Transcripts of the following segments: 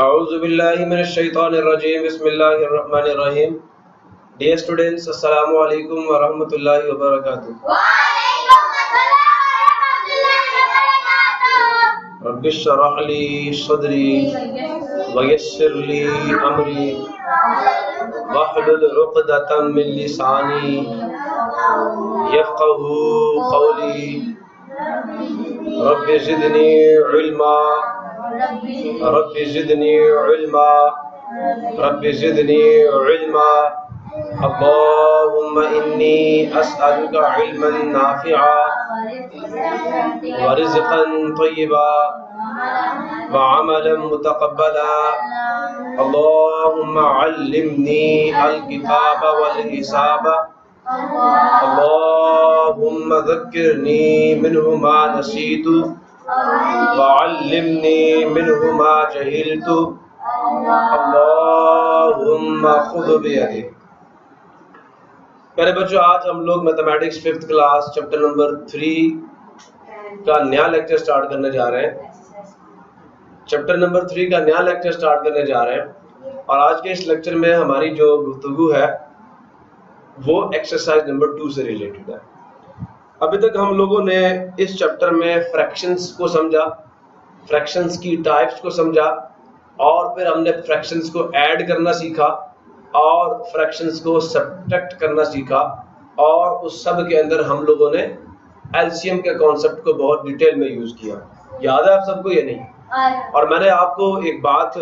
A'udzubillahi minash-shaytanir-rajim. Bismillahir-rahmanir-rahim. Dear students, assalamu alaikum wa rahmatullahi wa barakatuh. Rabbi shrah li sadri wa yassir li amri wahlul 'uqdatam min lisani yafqahu qawli. Rabbi zidni ilma Rabbi zidni ilma Rabbi zidni ilma Allahumma inni as'aluka ilman nafi'a wa rizqan tayyiba wa amalan mutaqabbala Allahumma 'allimni al-kitaba wal hisaba Allahumma dhakkirni minhu ma nasitu वअल्लिमनी मिन्हु मा जहिलतु अल्लाहुम्मा खुद बियदी। प्यारे बच्चों, आज हम लोग mathematics 5th class chapter number 3 का नया लेक्चर स्टार्ट करने जा रहे हैं। चैप्टर नंबर 3 का नया लेक्चर स्टार्ट करने जा रहे हैं और आज के इस लेक्चर में हमारी जो गुफ्तगू है वो एक्सरसाइज नंबर 2 से रिलेटेड है। अभी तक हम लोगों ने इस चैप्टर में फ्रैक्शंस को समझा, फ्रैक्शंस की टाइप्स को समझा और फिर हमने फ्रैक्शंस को ऐड करना सीखा और फ्रैक्शंस को सब्ट्रैक्ट करना सीखा और उस सब के अंदर हम लोगों ने एलसीएम के कॉन्सेप्ट को बहुत डिटेल में यूज किया। याद है आप सबको ये नहीं? और मैंने आपको एक बात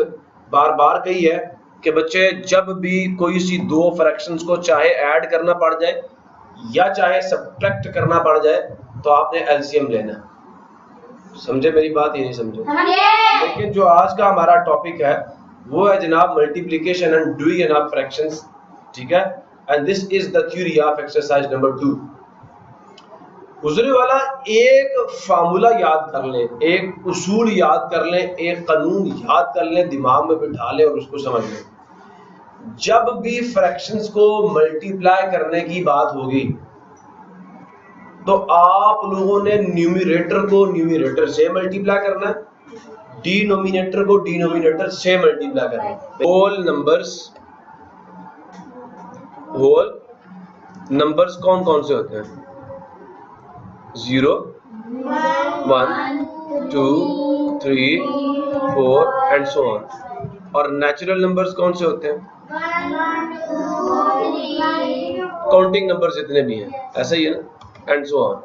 बार बार कही है कि बच्चे जब भी कोई सी दो फ्रैक्शंस को चाहे ऐड करना पड़ जाए या चाहे सब्ट्रैक्ट करना पड़ जाए तो आपने एलसीएम लेना। समझे मेरी बात? ये नहीं समझे? लेकिन जो आज का हमारा टॉपिक है वो है जनाब multiplication and doing of fractions, ठीक है? And this is the theory of exercise number 2। गुजरे वाला एक फार्मूला याद कर लें, एक उसूल याद कर लें, एक कानून याद कर लें, दिमाग में बिठा लें और उसको समझ लें। जब भी फ्रैक्शंस को मल्टीप्लाई करने की बात होगी तो आप लोगों ने न्यूमरेटर को न्यूमरेटर से मल्टीप्लाई करना है, डिनोमिनेटर को डिनोमिनेटर से मल्टीप्लाई करना है। होल नंबर्स कौन कौन से होते हैं? 0 1 2 3 4 एंड सो ऑन। और नेचुरल नंबर्स कौन से होते हैं? काउंटिंग नंबर जितने भी हैं, ऐसा ही है ना, एंड सो ऑन।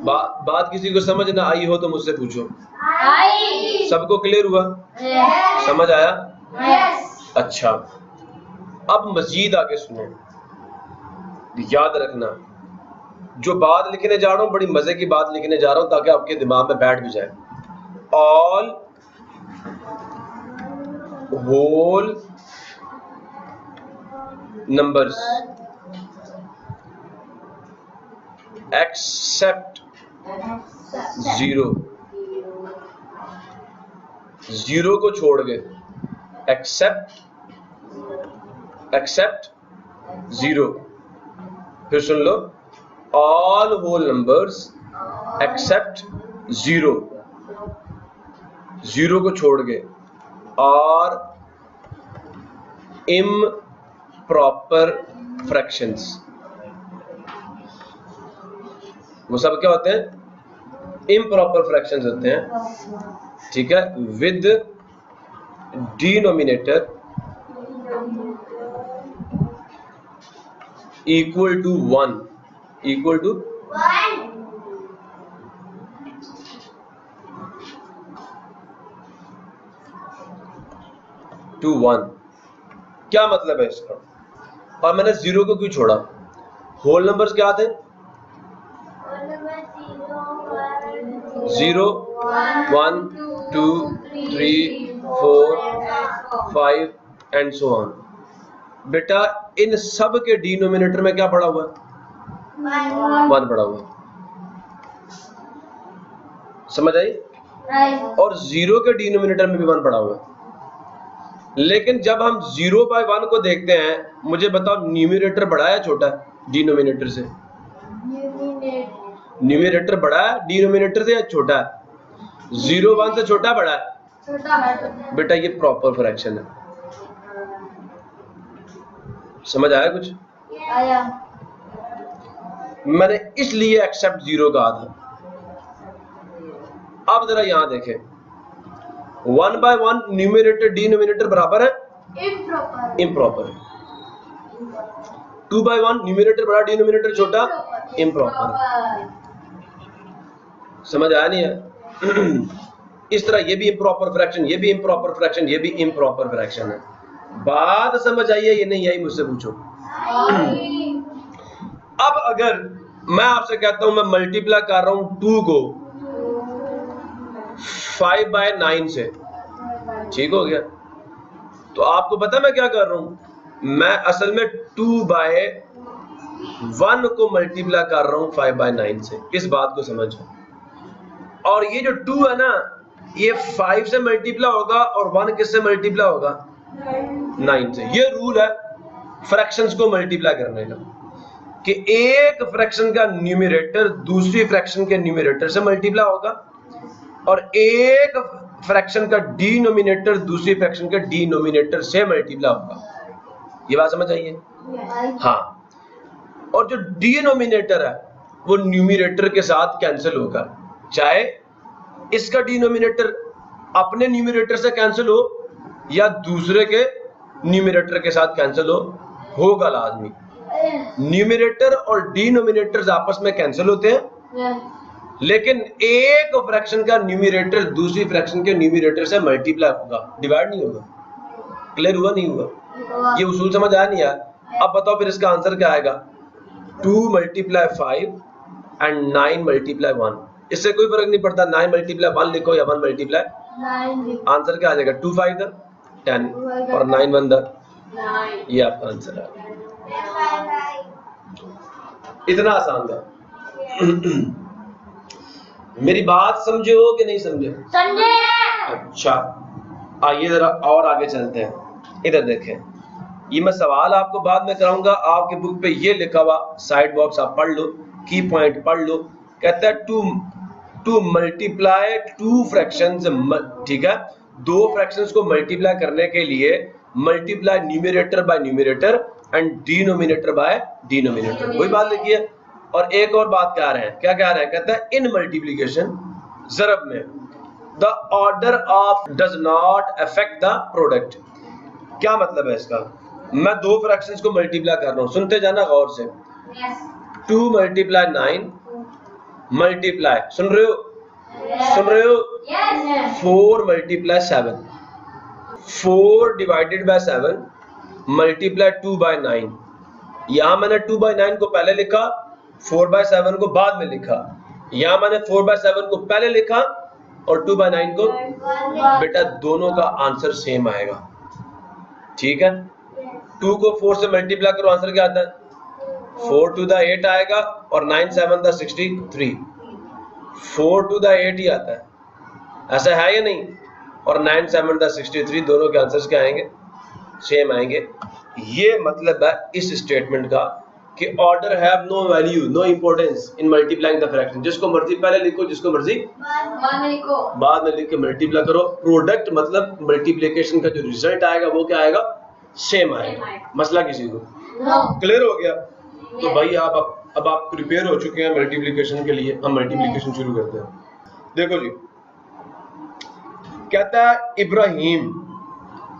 बात किसी को समझ ना आई हो तो मुझसे पूछो। सबको क्लियर हुआ? समझ आया? अच्छा, अब मजीद आगे सुनो, याद रखना जो बात लिखने जा रहा हूं बड़ी मजे की बात लिखने जा रहा हूं ताकि आपके दिमाग में बैठ भी जाए। ऑल होल numbers except 0 को छोड़ के except 0। फिर सुन लो, all whole numbers except 0 को छोड़ के और प्रॉपर फ्रैक्शंस, वो सब क्या होते हैं? इम्प्रॉपर फ्रैक्शंस होते हैं, ठीक है? विद डिनोमिनेटर इक्वल टू 1 क्या मतलब है इसका? और मैंने 0 को क्यों छोड़ा? होल नंबर्स क्या थे? 0 1 2 3 4 5 एंड सो ऑन। बेटा इन सब के डिनोमिनेटर में क्या पड़ा हुआ है? 1 पड़ा हुआ है। समझ आई? और 0 के डिनोमिनेटर में भी 1 पड़ा हुआ है। लेकिन जब हम 0/1 को देखते हैं, मुझे बताओ न्यूमरेटर बड़ा है छोटा है डिनोमिनेटर से? न्यूमरेटर बड़ा है डिनोमिनेटर से या छोटा है? 0 1 से छोटा बड़ा है? बेटा ये प्रॉपर फ्रैक्शन है। समझ आया कुछ? आया। मैंने इसलिए एक्सेप्ट 0 कहा था। अब जरा यहां देखें, 1/1 न्यूमरेटर डिनोमिनेटर बराबर है इम्प्रॉपर है। 2/1 न्यूमरेटर बड़ा डिनोमिनेटर छोटा इम्प्रॉपर है। समझ आया नहीं है? इस तरह ये भी इम्प्रॉपर फ्रैक्शन, ये भी इम्प्रॉपर फ्रैक्शन, ये भी इम्प्रॉपर फ्रैक्शन है। बात समझ आई है ये नहीं आई मुझसे पूछो। अब अगर मैं आपसे कहता हूं मैं मल्टीप्लाई कर रहा हूं 2 को 5/9 से, ठीक हो गया? तो आपको पता मैं क्या कर रहा हूं? मैं असल में 2/1 को मल्टीप्लाई कर रहा हूं 5/9 से। इस बात को समझो। और ये जो 2 है ना, ये 5 से मल्टीप्लाई होगा और 1 किससे मल्टीप्लाई होगा? 9 से। ये रूल है फ्रैक्शंस को मल्टीप्लाई करने का कि एक फ्रैक्शन का न्यूमरेटर दूसरी फ्रैक्शन के न्यूमरेटर से मल्टीप्लाई होगा और एक फ्रैक्शन का डिनोमिनेटर दूसरी फ्रैक्शन के डिनोमिनेटर से मल्टीप्लाई होगा। ये बात समझ आई है? हाँ। और जो डिनोमिनेटर है वो न्यूमरेटर के साथ कैंसिल होगा, चाहे इसका डिनोमिनेटर अपने न्यूमरेटर से कैंसिल हो या दूसरे के न्यूमरेटर के साथ कैंसिल होगा लाजमी। न्यूमरेटर और डिनोमिनेटर्स आपस में कैंसिल होते हैं, लेकिन एक फ्रैक्शन का न्यूमरेटर दूसरी फ्रैक्शन के न्यूमरेटर से मल्टीप्लाई होगा, डिवाइड नहीं होगा। क्लियर हुआ नहीं हुआ? ये उसूल समझ आया नहीं आया? अब बताओ फिर इसका आंसर क्या आएगा? 2 × 5 एंड 9 × 1। इससे कोई फर्क नहीं पड़ता 9 × 1 लिखो या 1 × 9। आंसर क्या आ जाएगा? 2 × 5 10 और 9 × 1 9। ये आपका आंसर है। इतना आसान था। मेरी बात समझे हो कि नहीं समझे? समझे। अच्छा, आइए जरा और आगे चलते हैं। इधर देखें, ये मैं सवाल आपको बाद में कराऊंगा। आपके बुक पे ये लिखा हुआ साइड बॉक्स आप पढ़ लो, की पॉइंट पढ़ लो। कहता है टू मल्टीप्लाई 2 फ्रैक्शंस, ठीक है? 2 फ्रैक्शंस को मल्टीप्लाई करने के लिए multiply numerator bye numerator and denominator by denominator. वही बात लिखी है। और एक और बात कह रहे हैं, क्या कह रहे हैं? कहता है इन मल्टीप्लिकेशन ज़रब में the order of does not affect the product. क्या मतलब है इसका? मैं 2 फ्रैक्शंस को मल्टीप्लाई कर रहा हूं, सुनते जाना गौर से। 2 × 9 मल्टीप्लाई, सुन रहे हो? सुन रहे हो? 4 × 7, 4 / 7 मल्टीप्लाई 2/9। यहां मैंने 2/9 को पहले लिखा, 4/7 को बाद में लिखा। यहां मैंने 4/7 को पहले लिखा और 2/9 को। बेटा दोनों का आंसर सेम आएगा, ठीक है? 2 को 4 से मल्टीप्लाई करो, आंसर क्या आता है? 4 × 8 आएगा और 9 × 7 = 63। 4 × 8 ही आता है, ऐसा है या नहीं? और 9 × 7 = 63, दोनों के आंसर्स क्या आएंगे? सेम आएंगे। ये मतलब है इस स्टेटमेंट का कि order have no value, no importance in multiplying the fraction. जिसको मर्जी पहले लिखो, जिसको मर्जी बाद में लिख के मल्टीप्लाई करो। प्रोडक्ट मतलब मल्टीप्लिकेशन का जो रिजल्ट आएगा वो क्या आएगा? सेम आएगा। मसला किसी को क्लियर हो गया? तो भाई अब आप प्रिपेयर हो चुके हैं मल्टीप्लिकेशन के लिए। हम मल्टीप्लिकेशन शुरू करते हैं। देखो जी, कहता है इब्राहिम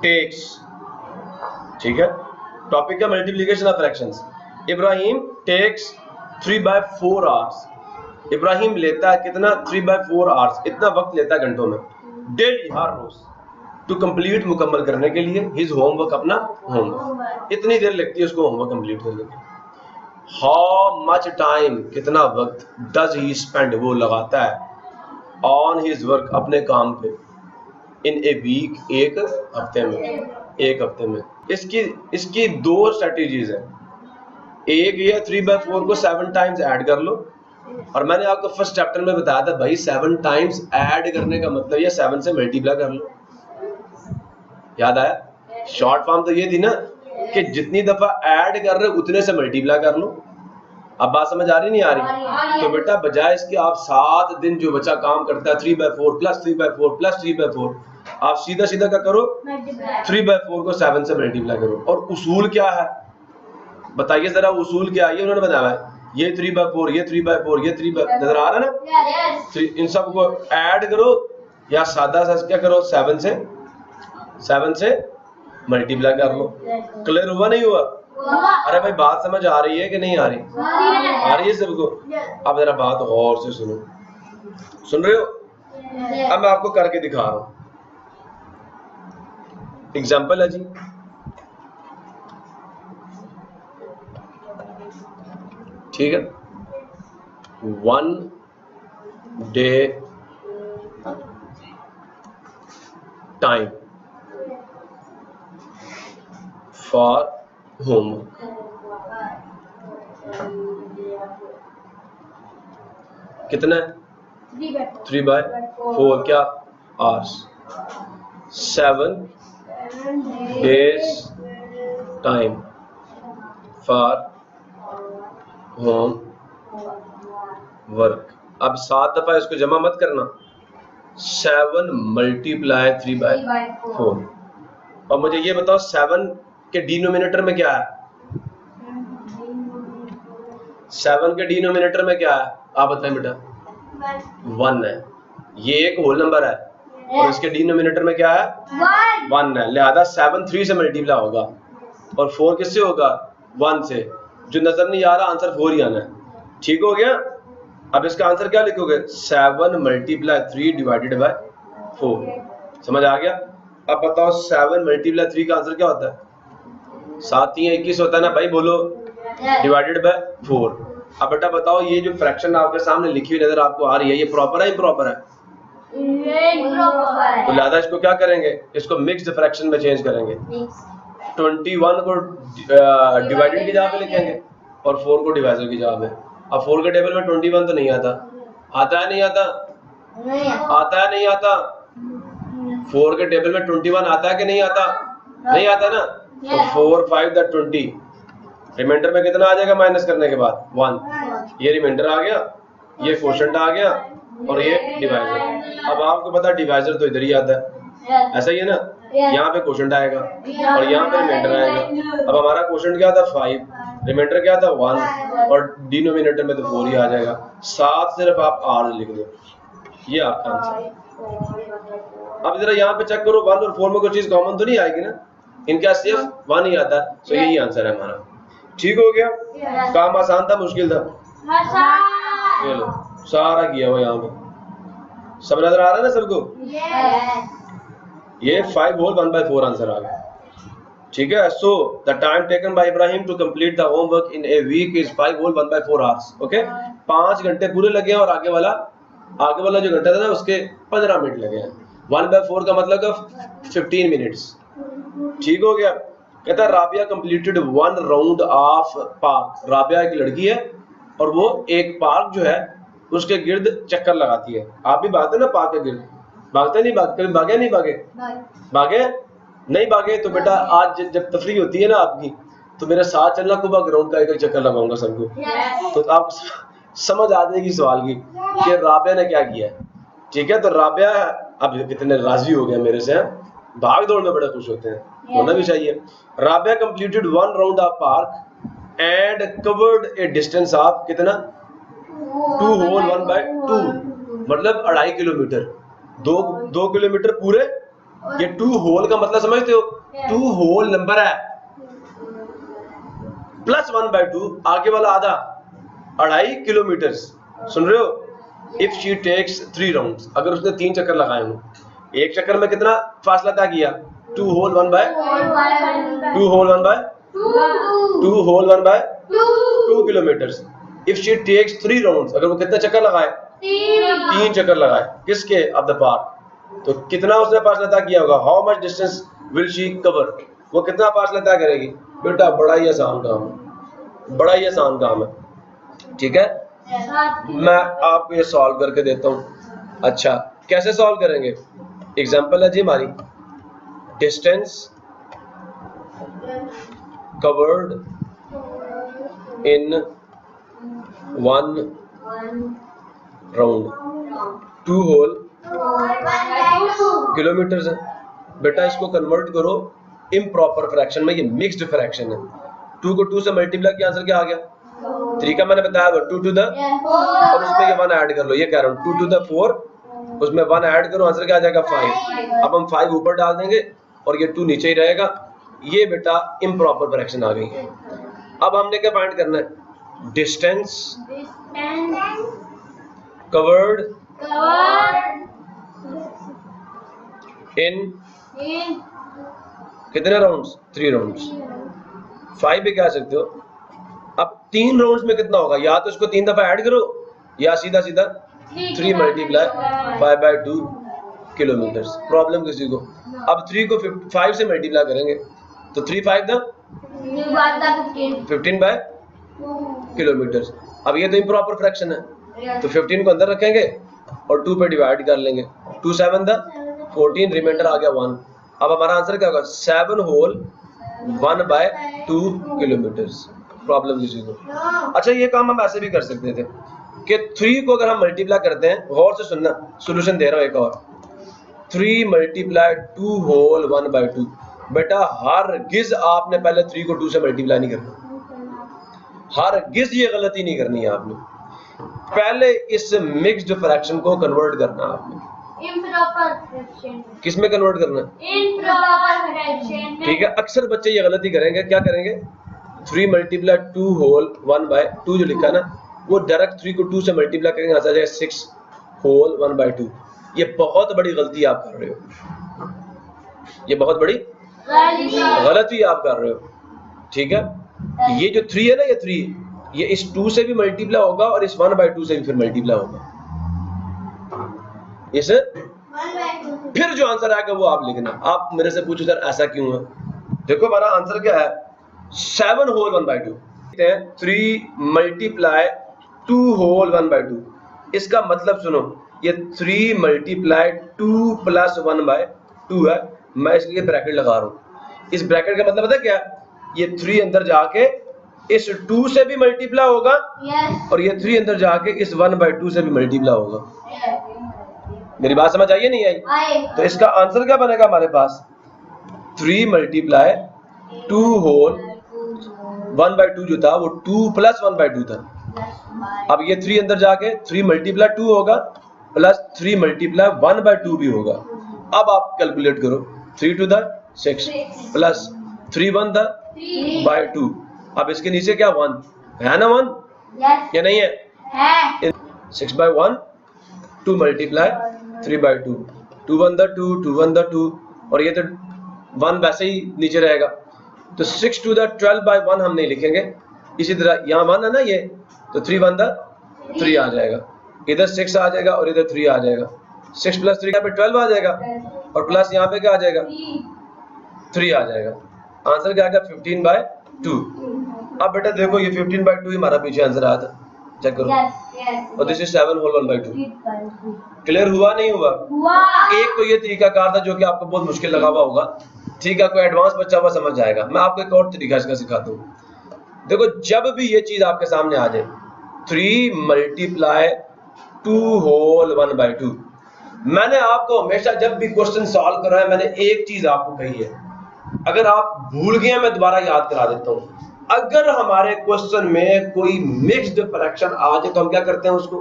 टेक्स, ठीक है? टॉपिक है multiplication of fractions. Ibrahim takes 3/4 hours. Ibrahim लेता है कितना? 3/4 आवर्स। इतना वक्त लेता है घंटों में, डेली, हर रोज, टू कंप्लीट, मुकम्मल करने के लिए, हिज होमवर्क, अपना होमवर्क। इतनी देर लगती है उसको होमवर्क कंप्लीट करने के। हाउ मच टाइम, कितना वक्त, डज ही स्पेंड, वो लगाता है, ऑन हिज वर्क, अपने काम पे, इन ए वीक, एक हफ्ते में, एक हफ्ते में। इसकी 2 स्ट्रेटजीज है। एक ये 3/4 को 7 टाइम्स ऐड कर लो, और मैंने आपको फर्स्ट चैप्टर में बताया था भाई 7 टाइम्स ऐड करने का मतलब ये 7 से मल्टीप्लाई कर लो। याद आया? शॉर्ट फॉर्म तो ये थी ना कि जितनी दफा ऐड कर रहे हो उतने से मल्टीप्लाई कर लो। अब बात समझ आ रही नहीं आ रही? तो बेटा बजाय इसके आप 7 दिन जो बच्चा काम करता है 3/4 + 3/4 + 3/4, आप सीधा सीधा क्या करो, 3/4 को 7 से मल्टीप्लाई करो। और उसूल क्या है बताइए जरा, उसूल क्या है ये उन्होंने बताया है। ये 3/4, ये 3/4, ये 3/4, नजर आ रहा है ना। इन सबको ऐड करो या सादा सा क्या करो, 7 से मल्टीप्लाई कर लो। क्लियर हुआ नहीं हुआ? अरे भाई बात समझ आ रही है कि नहीं आ रही? आ रही है सबको? अब जरा बात और से सुनो, सुन रहे हो? अब मैं आपको करके दिखा रहा हूं। एग्जाम्पल है जी, ठीक है। 1 डे टाइम फॉर होमवर्क। कितना है? 3/4 क्या hours. 7 days time for home work. अब 7 दफा इसको जमा मत करना, 7 मल्टीप्लाई 3/4। और मुझे ये बताओ 7 के डिनोमिनेटर में क्या है? 7 के डिनोमिनेटर में क्या है आप बताएं बेटा? 1 है। ये एक होल नंबर है और इसके डिनोमिनेटर में क्या है? 1 है। लिहाजा 7 3 से मल्टीप्लाई होगा और 4 किससे होगा? 1 से। जो नजर नहीं आ रहा आंसर 4 ही आना है। ठीक हो गया? अब इसका आंसर क्या लिखोगे? 7 मल्टीप्लाई 3 डिवाइडेड बाय 4। समझ आ गया? अब बताओ 7 मल्टीप्लाई 3 का आंसर क्या होता है? 7 3 21 होता है ना भाई, बोलो, डिवाइडेड बाय 4। अब बेटा बताओ ये जो फ्रैक्शन आपके सामने लिखी हुई नजर आपको आ रही है, ये प्रॉपर है इम्प्रॉपर है? तो लिहाजा इसको क्या करेंगे? इसको मिक्स्ड फ्रैक्शन में चेंज करेंगे। 21 को डिवाइडेड की जगह पे लिखेंगे और 4 को डिवाइजर की जगह पे। अब 4 के टेबल में 21 तो नहीं आता, आता है नहीं आता? आता है नहीं आता? 4 के टेबल में 21 आता है कि नहीं आता? नहीं आता ना। तो 4 5 द 20, रिमाइंडर में कितना आ जाएगा माइनस करने के बाद? 1। ये रिमाइंडर आ गया, ये क्वोशंट आ गया और ये डिवाइजर। अब आपको पता है डिवाइजर तो इधर ही आता है, ऐसा ही है ना। यहाँ पे क्वोशंट आएगा और यहाँ पे रिमाइंडर आएगा। अब हमारा क्वोशंट क्या था? 5, रिमाइंडर क्या था? 1 और डिनोमिनेटर में तो 4 ही आ जाएगा। 7 सिर्फ आप R लिख दो, ये आपका आंसर। अब जरा यहाँ पे चेक करो, 1 और 4 में कोई चीज कॉमन तो नहीं आएगी ना, इनका सिर्फ 1 ही आता है। तो यही आंसर है हमारा। ठीक हो गया? काम आसान था मुश्किल था? चलो सारा किया हुआ यहाँ पे सब नजर आ रहा है ना सबको? ये 5 होल 1/4 आंसर आ गया। ठीक है। So the time taken by Ibrahim to complete the homework in a week is 5 whole 1/4 hours. Okay, 5 घंटे पूरे लगे हैं और आगे वाला जो घंटा था ना उसके 15 मिनट लगे हैं। 1/4 का मतलब 15 मिनट्स। ठीक हो गया? कहता है Rabia completed 1 round of park. Rabia एक लड़की है और वो एक पार्क जो है उसके गिर्द चक्कर लगाती है। आप भी भागते ना पार्क के गिर्द? भागते नहीं? कभी भागे नहीं? भागे नहीं भागे? तो बेटा आज जब तफरी होती है ना आपकी, तो मेरे साथ चलना, कुबा ग्राउंड का एक चक्कर लगाऊंगा सबको, तो आप समझ आ जाएगी सवाल की कि राबिया ने क्या किया। ठीक है? तो राबिया अब कितने राजी हो गए मेरे से, भाग दौड़ में बड़े खुश होते हैं, होना भी चाहिए। Rabia completed 1 round of park and covered A distance of कितना? 2 होल 1/2, मतलब 2.5 किलोमीटर। 2 किलोमीटर पूरे। ये 2 होल का मतलब समझते हो? 2 होल नंबर है प्लस 1/2, आगे वाला आधा, 2.5 किलोमीटर। सुन रहे हो? इफ शी टेक्स 3 राउंड्स, अगर उसने 3 चक्कर लगाए हो, एक चक्कर में कितना फासला तय किया? 2 whole 1/2 kilometre. If she takes 3 rounds, अगर वो कितने चक्कर लगाए? 3 चक्कर लगाए। किसके? Of the park. तो कितना उसने फासला तय किया होगा? How much distance will she cover? वो कितना फासला तय करेगी? बेटा बड़ा ही आसान काम है, बड़ा ही आसान काम है। ठीक है? मैं आपको ये सॉल्व करके देता हूँ। अच्छा, कैसे सॉल्व करेंगे? एग्जांपल है जी हमारी, distance covered in 1 round, 2 whole kilometre है। बेटा इसको कन्वर्ट करो इम्प्रॉपर फ्रैक्शन में, ये मिक्स्ड फ्रैक्शन है। 2 को 2 से मल्टीप्लाई किया, आंसर क्या आ गया? 3 का मैंने बताया 2 to the, और उसमें ये 1 ऐड कर लो, ये कह रहा हूँ 2 to the 4, उसमें 1 ऐड करो, आंसर क्या आ जाएगा? 5। अब हम 5 ऊपर डाल देंगे और ये 2 नीचे ही रहेगा। ये बेटा इम्प्रॉपर फ्रैक्शन आ गई। अब हमने क्या फाइंड करना है? डिस्टेंस कवर्ड इन कितने राउंड्स? 3 राउंड्स। 5 भी कह सकते हो। अब 3 राउंड्स में कितना होगा? या तो इसको 3 दफा ऐड करो या सीधा सीधा 3 मल्टीप्लाई 5/2 किलोमीटर। प्रॉब्लम किसी को? अब 3 को 5 से मल्टीप्लाई करेंगे तो 3 5 द 15 बाय किलोमीटर। अब ये तो इम्प्रॉपर फ्रैक्शन है, तो 15 को अंदर रखेंगे और 2 पे डिवाइड कर लेंगे। 2 7 द 14, रिमाइंडर आ गया 1। अब हमारा आंसर क्या होगा? 7 होल 1/2 किलोमीटर। प्रॉब्लम किसी को? अच्छा, ये काम हम ऐसे भी कर सकते थे कि 3 को अगर हम मल्टीप्लाई करते हैं, गौर से सुनना, सॉल्यूशन दे रहा हूं एक और। 3 मल्टीप्लाई 2 होल 1/2। बेटा हरगिज़ आपने पहले 3 को 2 से मल्टीप्लाई नहीं करना, हरगिज़ ये गलती नहीं करनी है आपने। पहले इस मिक्स्ड फ्रैक्शन को कन्वर्ट करना है आपने। Improper fraction. किस में कन्वर्ट करना है? Improper fraction. ठीक है, अक्सर बच्चे ये गलती करेंगे। क्या करेंगे? 3 मल्टीप्लाई 2 होल 1/2 जो लिखा ना, वो डायरेक्ट 3 को 2 से मल्टीप्लाई करेंगे, आ जाएगा 6 होल 1/2। ये बहुत बड़ी गलती आप कर रहे हो, ये बहुत बड़ी गलती आप कर रहे हो। ठीक है, ये जो 3 है ना, ये 3 ये इस 2 से भी मल्टीप्लाई होगा और इस 1/2 से भी फिर मल्टीप्लाई होगा। इस फिर जो आंसर आएगा वो आप लिखना। आप मेरे से पूछो सर ऐसा क्यों है? देखो हमारा आंसर क्या है? 7 होल 1/2। 3 multiply 2 whole 1/2। इसका मतलब सुनो, ये 3 मल्टीप्लाई 2 प्लस 1/2 है। मैं इसलिए ब्रैकेट लगा रहा हूँ। इस ब्रैकेट का मतलब पता है क्या? ये 3 अंदर जाके इस 2 से भी मल्टीप्लाई होगा और ये 3 अंदर जाके इस 1/2 से भी मल्टीप्लाई होगा। मेरी बात समझ आई नहीं आई? तो इसका आंसर क्या बनेगा हमारे पास? 3 मल्टीप्लाई 2 होल 1/2 जो था वो 2 प्लस 1/2 था। अब ये 3 अंदर जाके 3 मल्टीप्लाई 2 होगा प्लस 3 मल्टीप्लाई 1/2 भी होगा। अब आप कैलकुलेट करो, 3 to the 6 प्लस 3 1 the 2। अब इसके नीचे क्या 1 है ना? 1 या नहीं है? 6/1 2 मल्टीप्लाई 3/2, 2 1 the 2, 2 1 the 2, और ये तो 1 वैसे ही नीचे रहेगा। तो 6 to the 12/1 हम नहीं लिखेंगे। इसी तरह यहाँ 1 है ना, ये तो 3 1 the 3 आ जाएगा, इधर 6 आ जाएगा और इधर 3 आ जाएगा। 6 प्लस 3 यहाँ पे 12 आ जाएगा और प्लस यहाँ पे क्या आ जाएगा? 3 आ जाएगा। आंसर क्या आएगा? 15/2। अब बेटा देखो, ये 15/2 हमारा पीछे आंसर आया था, चेक करो। और दिस इज 7 होल 1/2। क्लियर हुआ नहीं हुआ? एक तो ये तरीका कार था जो कि आपको बहुत मुश्किल लगा हुआ होगा। ठीक है, कोई एडवांस बच्चा हुआ समझ जाएगा। मैं आपको एक और तरीका इसका सिखाता हूँ। देखो, जब भी ये चीज आपके सामने आ जाए, 3 मल्टीप्लाई 2 होल 1/2, मैंने आपको हमेशा जब भी क्वेश्चन सॉल्व करा है, मैंने एक चीज आपको कही है। अगर आप भूल गए, मैं दोबारा याद करा देता हूँ। अगर हमारे क्वेश्चन में कोई मिक्स्ड फ्रैक्शन आ जाए तो हम क्या करते हैं? उसको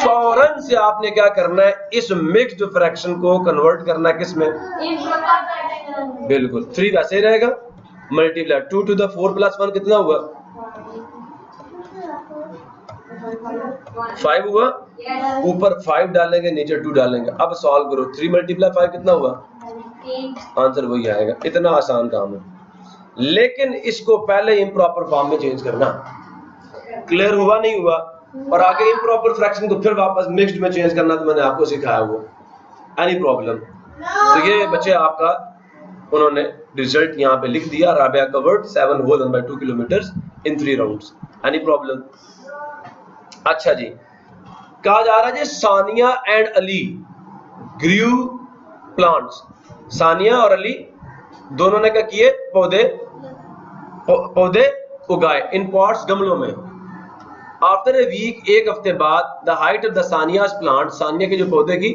फौरन से आपने क्या करना है? इस मिक्स्ड फ्रैक्शन को कन्वर्ट करना है किस में? बिल्कुल, 3 वैसे ही रहेगा, मल्टीप्लाई 2 to the 4 प्लस 1 कितना हुआ? 5 हुआ। ऊपर 5 डालेंगे, नीचे 2 डालेंगे। अब सॉल्व करो, 3 मल्टीप्लाई 5 कितना हुआ? आंसर वही आएगा। इतना आसान काम है, लेकिन इसको पहले इम्प्रॉपर फॉर्म में चेंज करना। क्लियर हुआ नहीं हुआ? और आगे इम्प्रॉपर फ्रैक्शन को फिर वापस मिक्स्ड में चेंज करना, तो मैंने आपको सिखाया हुआ। Any problem? तो ये बच्चे आपका उन्होंने रिजल्ट यहाँ पे लिख दिया। Rabia covered 7 whole 1/2 kilometre in 3 rounds. Any problem? अच्छा जी, कहा जा रहा है जी Sania and Ali grew plants. Sania और अली दोनों ने क्या किए? पौधे उगाए इन पॉट्स, गमलों में। आफ्टर ए वीक, एक हफ्ते बाद, the height of the Sania's plant, Sania के जो पौधे की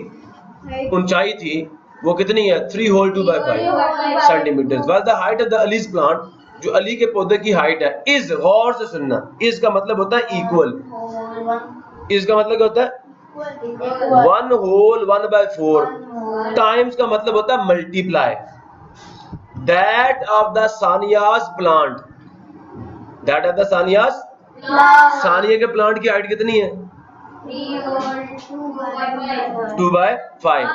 ऊंचाई थी वो कितनी है? 3 होल 2 बाई 5 सेंटीमीटर। वह the height of the allies plant, जो अली के पौधे की हाइट है, इज, गौर से सुनना, इज का मतलब होता है इक्वल, इज का मतलब क्या होता है? 1 होल 1 बाई 4 टाइम्स का मतलब होता है multiply that of the Sania's plant, that of the Sania's, Sania के प्लांट की हाइट कितनी है? 2 बाई 5।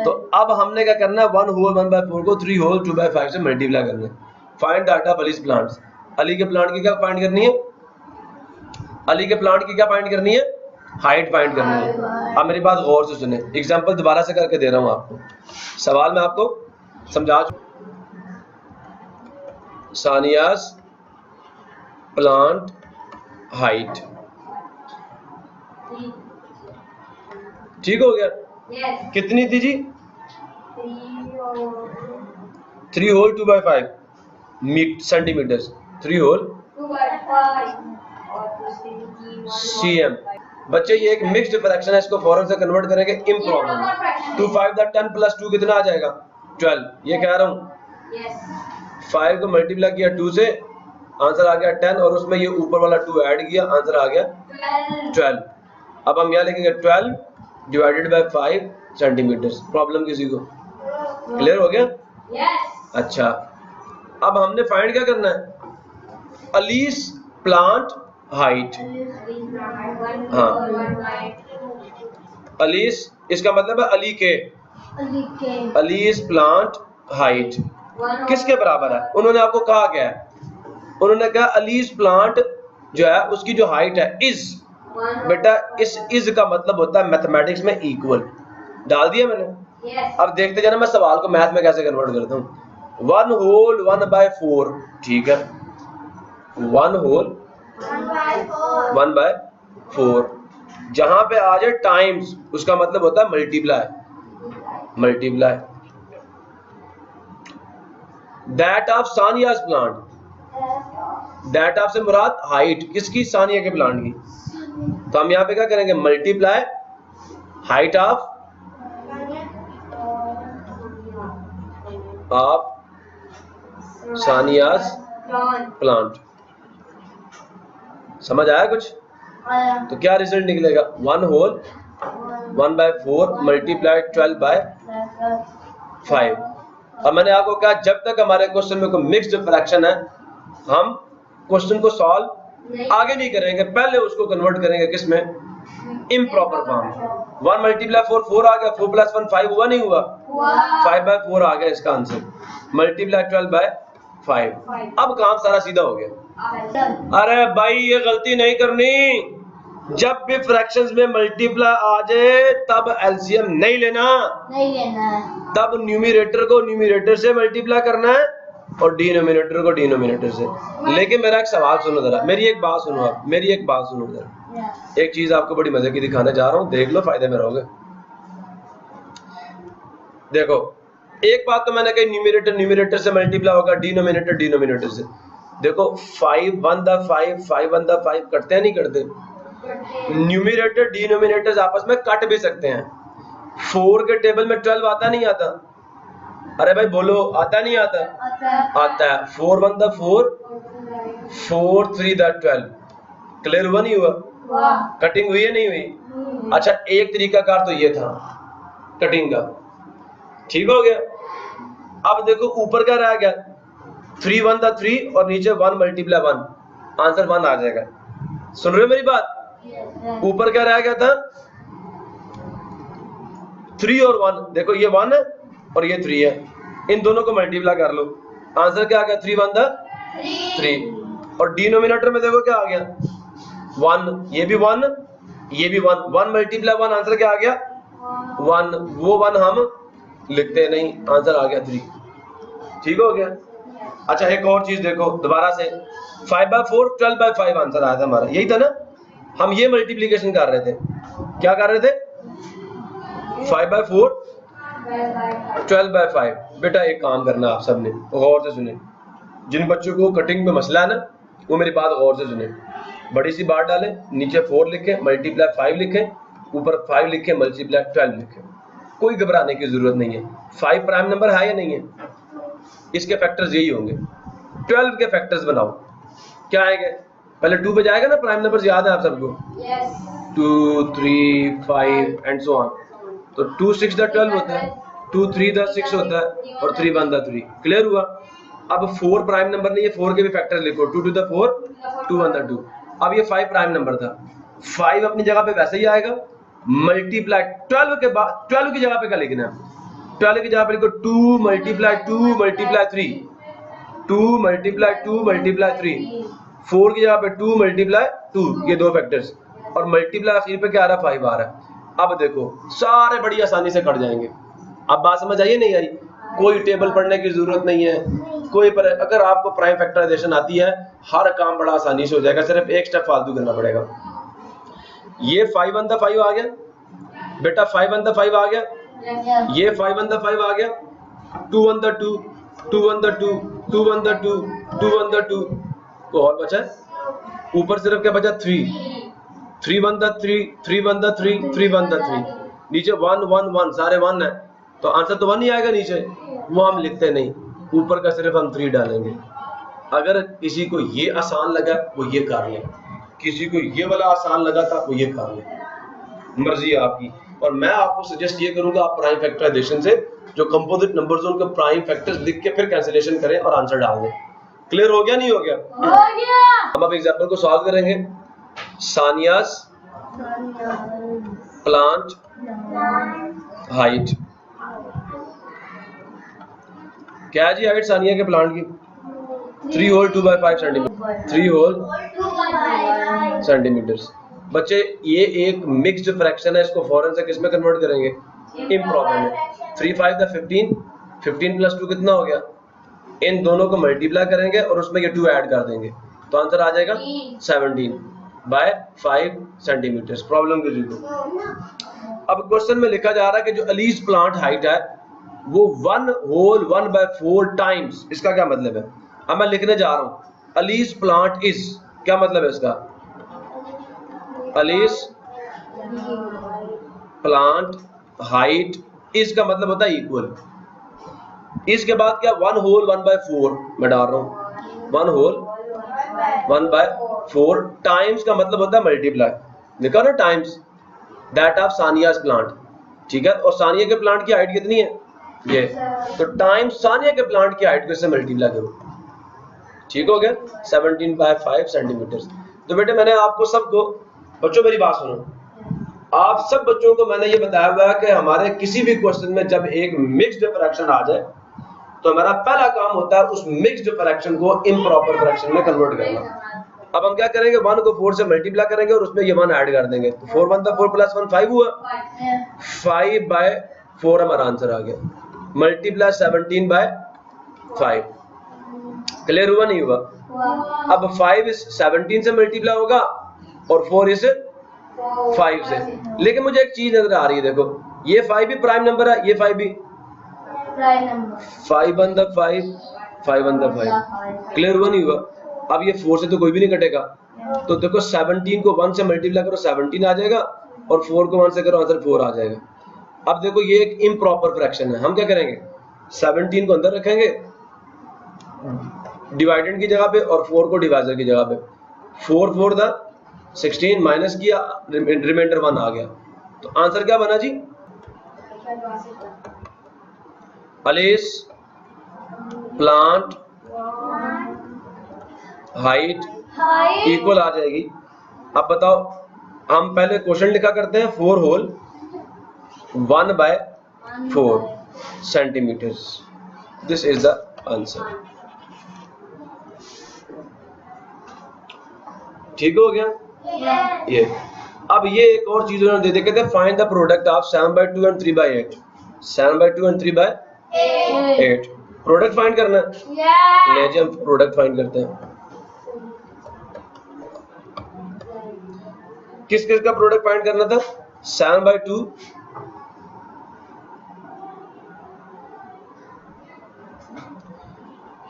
तो अब हमने क्या करना है? 1 होल 1 बाई 4 को 3 होल 2 बाई 5 से मल्टीप्लाई करना है। Find that of allies plants, Ali के प्लांट की क्या फाइंड करनी है? अली के प्लांट की क्या फाइंड करनी है? हाइट फाइंड करनी है। अब मेरी बात गौर से सुने, एग्जांपल दोबारा से करके दे रहा हूं आपको, सवाल मैं आपको समझा चुका। सानियास प्लांट हाइट, ठीक हो गया? कितनी थी जी? 3 whole 2 by 5 centimetre, 3 whole cm। बच्चे ये एक मिक्स्ड फ्रैक्शन है, इसको फौरन से कन्वर्ट करेंगे इम्प्रॉपर। 2 5 द 10 प्लस 2 कितना आ जाएगा? 12। ये कह रहा हूँ 5 को मल्टीप्लाई किया 2 से, आंसर आ गया 10, और उसमें ये ऊपर वाला 2 ऐड किया, आंसर आ गया 12। अब हम यहाँ लिखेंगे 12 डिवाइडेड बाय 5 सेंटीमीटर। प्रॉब्लम किसी को क्लियर हो गया? अच्छा, अब हमने फाइंड क्या करना है? अलीस प्लांट हाइट। हाँ, अलीस इसका मतलब है अली के, अलीस प्लांट हाइट किसके बराबर है? उन्होंने आपको कहा क्या है? उन्होंने कहा अलीस प्लांट जो है उसकी जो हाइट है इज, बेटा इस इज का मतलब होता है मैथमेटिक्स में इक्वल। डाल दिया मैंने। अब देखते जाना मैं सवाल को मैथ में कैसे कन्वर्ट करता हूँ। 1 होल 1 बाई 4, ठीक है, 1 होल 1 बाय 4, जहां पे आ जाए टाइम्स उसका मतलब होता है multiply, multiply that of Sania's plant. That of से मुराद हाइट किसकी? सानिया के प्लांट की। तो हम यहाँ पे क्या करेंगे? Multiply height of Sania's plant. समझ आया कुछ? तो क्या रिजल्ट निकलेगा? 1 होल 1 बाई 4 मल्टीप्लाई 12 बाय 5। अब मैंने आपको कहा जब तक हमारे क्वेश्चन में कोई मिक्स्ड फ्रैक्शन है हम क्वेश्चन को सॉल्व आगे नहीं करेंगे, पहले उसको कन्वर्ट करेंगे किसमें? Improper form. 1 मल्टीप्लाई 4 4 आ गया, 4 प्लस 1 5 हुआ नहीं हुआ? 5 बाय 4 आ गया इसका आंसर, मल्टीप्लाई 12 बाय 5। अब काम सारा सीधा हो गया। अरे भाई ये गलती नहीं करनी, जब भी फ्रैक्शंस में मल्टीप्लाई आ जाए तब एलसीएम नहीं लेना, तब न्यूमरेटर को न्यूमरेटर से मल्टीप्लाई करना है और डिनोमिनेटर को डिनोमिनेटर से। लेकिन मेरा एक सवाल सुनो जरा, मेरी एक बात सुनो आप, मेरी एक बात सुनो जरा। एक चीज आपको बड़ी मजे की दिखाने जा रहा हूँ, देख लो, फायदे में रहोगे। देखो एक बात तो मैंने कही, न्यूमरेटर न्यूमरेटर से मल्टीप्लाई होगा, डिनोमिनेटर डिनोमिनेटर से। देखो 5 1 द 5 5 1 द 5 कटते हैं नहीं कटते? न्यूमरेटर डिनोमिनेटर्स आपस में कट भी सकते हैं। 4 के टेबल में 12 आता नहीं आता? अरे भाई बोलो, आता नहीं आता? आता है। 4 1 द 4 4 3 द 12। क्लियर हुआ नहीं हुआ? कटिंग हुई है नहीं हुई? अच्छा, एक तरीका कार तो ये था कटिंग का, ठीक हो गया। अब देखो ऊपर क्या रह गया? 3 1 द 3 और नीचे 1 मल्टीप्लाई 1, आंसर 1 आ जाएगा। सुन रहे हो मेरी बात? ऊपर क्या रह गया था? 3 और 1, देखो ये 1 है और ये 3 है, इन दोनों को मल्टीप्लाई कर लो, आंसर क्या आ गया? 3 1 द 3। और डिनोमिनेटर में देखो क्या आ गया? 1, ये भी 1 ये भी 1, 1 मल्टीप्लाई 1, आंसर क्या आ गया? 1। वो 1 हम लिखते नहीं, आंसर आ गया 3। ठीक हो गया? अच्छा एक और चीज देखो दोबारा से, 5 बाय 4 12 बाय 5 आंसर आया था हमारा, यही था ना? हम ये मल्टीप्लिकेशन कर रहे थे, क्या कर रहे थे? 5 बाय 4 12 बाय 5। बेटा एक काम करना आप सब ने, गौर से सुने, जिन बच्चों को कटिंग में मसला है ना वो मेरी बात गौर से सुने। बड़ी सी बार डालें, नीचे 4 लिखें, मल्टीप्लाई 5 लिखें, ऊपर 5 लिखें, मल्टीप्लाई 12 लिखें। कोई घबराने की जरूरत नहीं है। 5 प्राइम नंबर है या नहीं है? इसके फैक्टर्स यही होंगे। 12 के फैक्टर्स बनाओ, क्या आएंगे? पहले 2 पे जाएगा ना, प्राइम नंबर्स याद है आप सबको? 2 3 5 एंड सो ऑन। तो 2 6 द 12 होता है, 2 3 द 6 होता है और 3 1 द 3। क्लियर हुआ? अब 4 प्राइम नंबर नहीं है, 4 के भी फैक्टर लिखो, 2 2 द 4, 2 1 द 2। अब ये 5 प्राइम नंबर था, 5 अपनी जगह पे वैसे ही आएगा, मल्टीप्लाई 12 के बाद 12 की जगह पे क्या लिखना है? 12 की जगह पे लिखो 2 मल्टीप्लाई 2 मल्टीप्लाई 3, 2 मल्टीप्लाई 2 मल्टीप्लाई 3। 4 की जगह पे 2 मल्टीप्लाई 2, ये दो फैक्टर्स, और मल्टीप्लाई आखिर पे क्या आ रहा है? 5 आ रहा है। अब देखो सारे बड़ी आसानी से कट जाएंगे। अब बात समझ आई नहीं आई? कोई टेबल पढ़ने की जरूरत नहीं है, अगर आपको प्राइम फैक्टराइजेशन आती है, हर काम बड़ा आसानी से हो जाएगा, सिर्फ एक स्टेप फालतू करना पड़ेगा। ये 5 1 द 5 आ गया बेटा, 5 1 द 5 आ गया, ये 5 1 द 5 आ गया, 2 1 द 2, 2 1 द 2, 2 1 द 2, 2 1 द 2, तो और बचा ऊपर सिर्फ क्या बचा? 3, 3 1 द 3, 3 1 द 3, 3 1 द 3, नीचे 1 1 1, सारे 1 है, तो आंसर तो 1 ही आएगा नीचे, वो हम लिखते नहीं, ऊपर का सिर्फ हम 3 डालेंगे। अगर किसी को ये आसान लगा वो ये कर ले, किसी को ये वाला आसान लगा था वो ये कर ले, मर्जी है आपकी। और मैं आपको सजेस्ट ये करूंगा, आप प्राइम फैक्टराइजेशन से जो कंपोजिट नंबर्स हैं उनके प्राइम फैक्टर्स लिख के फिर कैंसिलेशन करें और आंसर डाल दें। क्लियर हो गया नहीं हो गया? हो गया। हम अब एग्जांपल को सॉल्व करेंगे। सानियास प्लांट हाइट, क्या है जी हाइट सानिया के प्लांट की? 3 whole 2 by 5 centimetre, 3 whole centimetre. बच्चे ये एक मिक्स्ड फ्रैक्शन है, इसको फौरन से किस में कन्वर्ट करेंगे? इम्प्रॉपर में। 3 5 द 15, 15 प्लस 2 कितना हो गया? इन दोनों को मल्टीप्लाई करेंगे और उसमें ये 2 ऐड कर देंगे, तो आंसर आ जाएगा 17 बाय 5 सेंटीमीटर। प्रॉब्लम की जीरो। अब क्वेश्चन में लिखा जा रहा है कि जो अलीज प्लांट हाइट है वो 1 होल 1 बाय 4 टाइम्स। इसका क्या मतलब है? अब मैं लिखने जा रहा हूं, अलीज प्लांट इज, क्या मतलब है इसका? अलीज प्लांट हाइट इज का मतलब होता है इक्वल। इसके बाद क्या? 1 होल 1 बाय 4 मैं डाल रहा हूं, 1 होल 1 बाय 4 टाइम्स का मतलब होता है मल्टीप्लाई, लिखा ना times, that of Sania's plant. ठीक है, और सानिया के प्लांट की हाइट कितनी है? ये, तो टाइम्स सानिया के प्लांट की हाइट को इससे मल्टीप्लाई करो। ठीक हो गया, 17 बाय 5 सेंटीमीटर। तो बेटे मैंने आपको सबको, बच्चों मेरी बात सुनो, आप सब बच्चों को मैंने ये बताया हुआ है कि हमारे किसी भी क्वेश्चन में जब एक मिक्स्ड फ्रैक्शन आ जाए तो हमारा पहला काम होता है उस मिक्स्ड फ्रैक्शन को इम्प्रॉपर फ्रैक्शन में कन्वर्ट करना। अब हम क्या करेंगे? 1 को 4 से मल्टीप्लाई करेंगे और उसमें ये 1 ऐड कर देंगे, तो 4 1 था 4 प्लस 1 5 हुआ, 5 बाय 4 हमारा आंसर आ गया, मल्टीप्लाई 17 बाय 5। क्लियर हुआ नहीं हुआ? अब 5 इस 17 से मल्टीप्लाई होगा और 4 इस 5 से। लेकिन मुझे एक चीज नजर आ रही है, देखो ये 5 भी प्राइम नंबर है, ये 5 भी prime number, 5 1 the 5, 5 1 the 5। Clear हुआ नहीं हुआ? अब ये 4 से तो कोई भी नहीं कटेगा, तो देखो 17 को 1 से मल्टीप्लाई करो 17 आ जाएगा, और 4 को 1 से करो आंसर 4 आ जाएगा। अब देखो ये एक इम्प्रॉपर फ्रैक्शन है, हम क्या करेंगे? 17 को अंदर रखेंगे डिवाइडेंड की जगह पे और 4 को डिवाइजर की जगह पे, 4 4 था 16 माइनस किया, रिमाइंडर 1 आ गया, तो आंसर क्या बना जी? अलीज प्लांट हाइट इक्वल आ जाएगी। अब बताओ, हम पहले क्वेश्चन लिखा करते हैं 4 whole 1 by 4 centimetre, this is the answer. ठीक हो गया ये। अब ये एक और चीज उन्होंने दे दी, कहते हैं find the product of 7 by 2 and 3 by 8। 7 by 2 and 3 by 8 product find करना है। ले जी हम प्रोडक्ट फाइंड करते हैं। किस किस का प्रोडक्ट फाइंड करना था? 7 by 2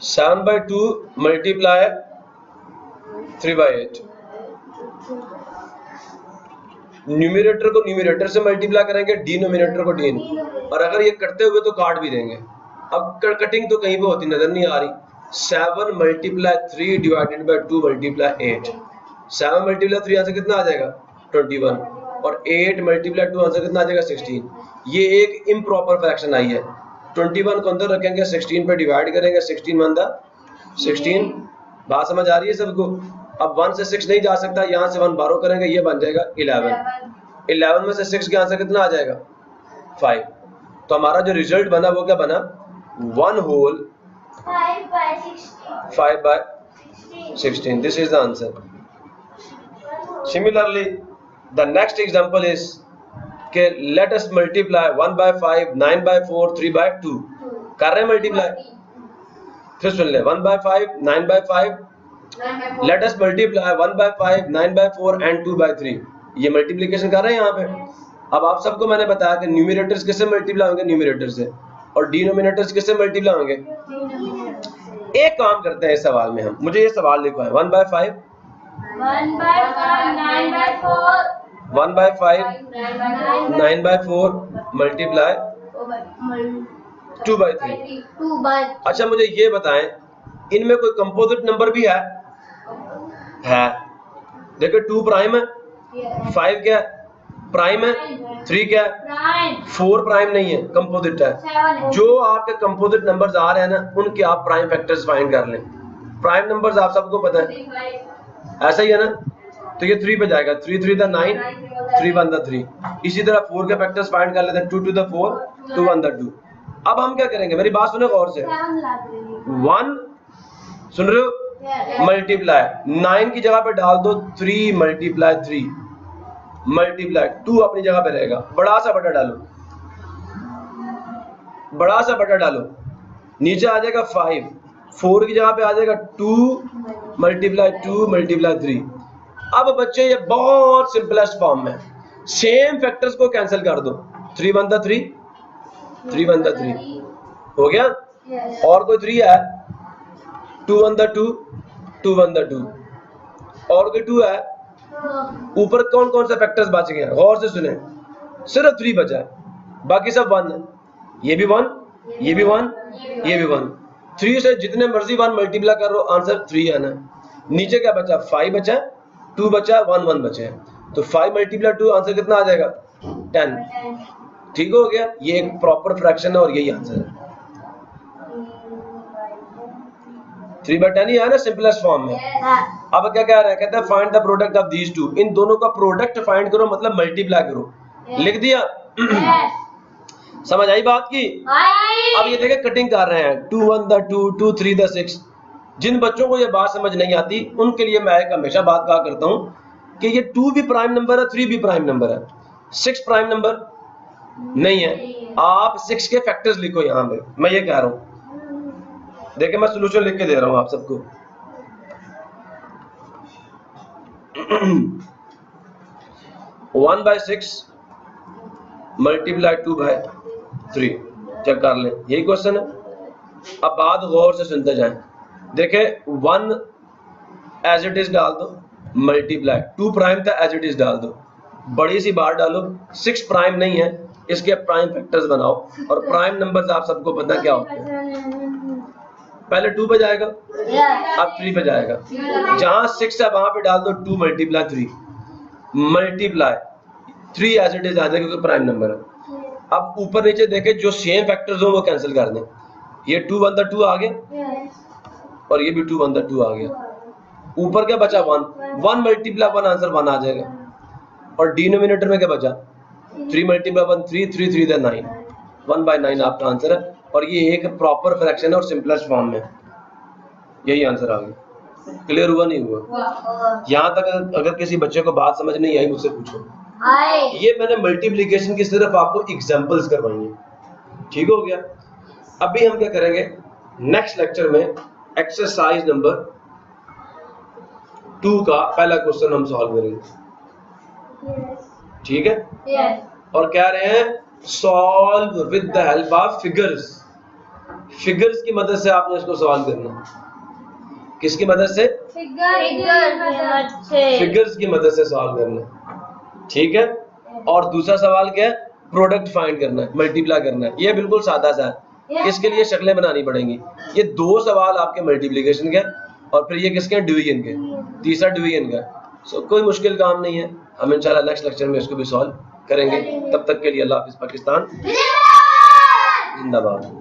7 by 2 multiply 3 by 8, numerator को न्यूमरेटर से मल्टीप्लाई करेंगे, डिनोमिनेटर को डी, और अगर ये कटते हुए तो काट भी देंगे। अब कटिंग तो कहीं पे होती नजर नहीं आ रही। 7 multiply 3 divided by 2 multiply 8। 7 multiply 3 answer कितना आ जाएगा 21, और 8 मल्टीप्लाई 2 आंसर कितना आ जाएगा 16। ये एक इम्प्रॉपर फ्रैक्शन आई है। 21 को अंदर रखेंगे, 16 पे डिवाइड करेंगे, 16 1 16। बात समझ आ रही है सबको? अब 1 से 6 नहीं जा सकता, यहाँ से 1 बारो करेंगे, ये बन जाएगा 11। 11 में से 6 के आंसर कितना आ जाएगा 5। तो हमारा जो रिजल्ट बना वो क्या बना 1 whole 5 by 16. This is the answer. Similarly, the next example is कि let us multiply 1 by 5, 9 by 4, 3 by 2. कर रहे हैं मल्टीप्लाई, फिर सुन ले 1 by 5, 9 by 5. Let us multiply 1 by 5, 9 by 4 and 2 by 3. ये मल्टीप्लिकेशन कर रहे हैं यहाँ पे। अब आप सबको मैंने बताया कि न्यूमरेटर्स किससे मल्टीप्लाई होंगे, न्यूमरेटर से, और डिनोमिनेटर्स किससे मल्टीप्लाई होंगे। एक काम करते हैं इस सवाल में, हम मुझे ये सवाल लिखो है 1 by 5, 1 by 5, 9 by 4, 1 by 5, 9 by 4 multiply 2 by 3। 2 by। अच्छा मुझे ये बताएं, इनमें कोई कंपोजिट नंबर भी है? देखो 2 प्राइम है, 5 क्या प्राइम है, 3 क्या प्राइम, 4 प्राइम नहीं है, कंपोजिट है। 7 जो आपके कंपोजिट नंबर्स आ रहे हैं ना, उनके आप प्राइम फैक्टर्स फाइंड कर लें। प्राइम नंबर्स आप सबको पता है, ऐसा ही है ना। तो ये 3 पे जाएगा, 3 3 द 9, 3 1 द 3। इसी तरह 4 के फैक्टर्स फाइंड कर लेते हैं, 2 2 द 4, 2 1 द 2। अब हम क्या करेंगे, मेरी बात सुनो गौर से। 1 सुन रहे हो, मल्टीप्लाई 9 की जगह पे डाल दो 3 मल्टीप्लाई 3 मल्टीप्लाई 2 अपनी जगह पे रहेगा। बड़ा सा बटा डालो, बड़ा सा बटा डालो, नीचे आ जाएगा 5, 4 की जगह पे आ जाएगा 2 मल्टीप्लाई 2 मल्टीप्लाई 3। अब बच्चे ये बहुत सिंपलेस्ट फॉर्म में सेम फैक्टर्स को कैंसिल कर दो, 3 1 द 3, 3 1 द 3 हो गया। और कोई 3 है, 2 1 द 2, 2 1 द 2, और कोई 2 है। ऊपर कौन कौन से फैक्टर्स बच गए हैं, गौर से सुने, सिर्फ 3 बचा है, बाकी सब 1 है। ये भी 1, ये भी 1, ये भी 1। 3 से जितने मर्जी 1 मल्टीप्लाई करो, आंसर 3 आना। नीचे क्या बचा, 5 बचा, 2 बचा, 1 1 बचे हैं। तो 5 मल्टीप्लाई 2 आंसर कितना आ जाएगा 10। ठीक हो गया, ये एक प्रॉपर फ्रैक्शन है और यही आंसर है। 3/10 ही है ना सिंपलेस्ट फॉर्म में। अब क्या कह रहे हैं, कहते हैं find the product of these two. इन दोनों का प्रोडक्ट फाइंड करो, मतलब मल्टीप्लाई करो। लिख दिया? समझ आई बात की? अब ये देखें कटिंग कर रहे हैं, 2 1 द 2, 2 3 द 6। जिन बच्चों को ये बात समझ नहीं आती उनके लिए मैं एक हमेशा बात कहा करता हूँ कि ये 2 भी प्राइम नंबर है, 3 भी प्राइम नंबर है, 6 प्राइम नंबर नहीं है। आप 6 के फैक्टर्स लिखो यहाँ पे, मैं ये कह रहा हूँ। देखिए मैं सोल्यूशन लिख के दे रहा हूँ आप सबको। 1 by 6 मल्टीप्लाई 2 by 3 चेक कर लें, यही क्वेश्चन है। अब बात गौर से सुनते जाएं। देखें 1 एज इट इज डाल दो, मल्टीप्लाई 2 प्राइम था एज इट इज डाल दो, बड़ी सी बात डालो। 6 प्राइम नहीं है, इसके प्राइम फैक्टर्स बनाओ, और प्राइम नंबर्स आप सबको पता क्या होते हैं। पहले 2 पे जाएगा, अब 3 पे जाएगा। जहां 6 है वहां पे डाल दो 2 multiply 3 multiply 3 as it is आ जाएगा क्योंकि प्राइम नंबर है। अब ऊपर नीचे देखें, जो सेम फैक्टर्स हो वो कैंसिल कर दें। ये 2 1 द 2 आ गया, और ये भी 2 1 द 2 आ गया। ऊपर क्या बचा 1, 1 मल्टीप्लाई 1 आंसर 1 आ जाएगा। और डिनोमिनेटर में क्या बचा 3 मल्टीप्लाई 1 3, 3 3 द 9, 1 by 9 आपका आंसर है। और ये एक प्रॉपर फ्रैक्शन है और सिंपलेस्ट फॉर्म में, यही आंसर आ गया। क्लियर हुआ नहीं हुआ? यहाँ तक अगर किसी बच्चे को बात समझ नहीं आई मुझसे पूछो। ये मैंने मल्टीप्लिकेशन की सिर्फ आपको एग्जांपल्स करवाई हैं, ठीक हो गया। अभी हम क्या करेंगे, नेक्स्ट लेक्चर में एक्सरसाइज नंबर 2 का पहला क्वेश्चन हम सॉल्व करेंगे, ठीक है। और कह रहे हैं solve with the help of figures. Figures की मदद से आपने इसको सॉल्व करना। किसकी मदद से? फिगर्स की मदद से सॉल्व करना है, ठीक है। और दूसरा सवाल क्या है, प्रोडक्ट फाइंड करना है, मल्टीप्लाई करना है। ये बिल्कुल सादा सा है, इसके लिए शक्लें बनानी पड़ेंगी। ये 2 सवाल आपके मल्टीप्लिकेशन के और फिर ये किसके, डिवीजन के, तीसरा डिवीजन का। सो कोई मुश्किल काम नहीं है, हम इंशाल्लाह नेक्स्ट लेक्चर में इसको भी सॉल्व करेंगे। तब तक के लिए अल्लाह हाफिज़। पाकिस्तान जिंदाबाद।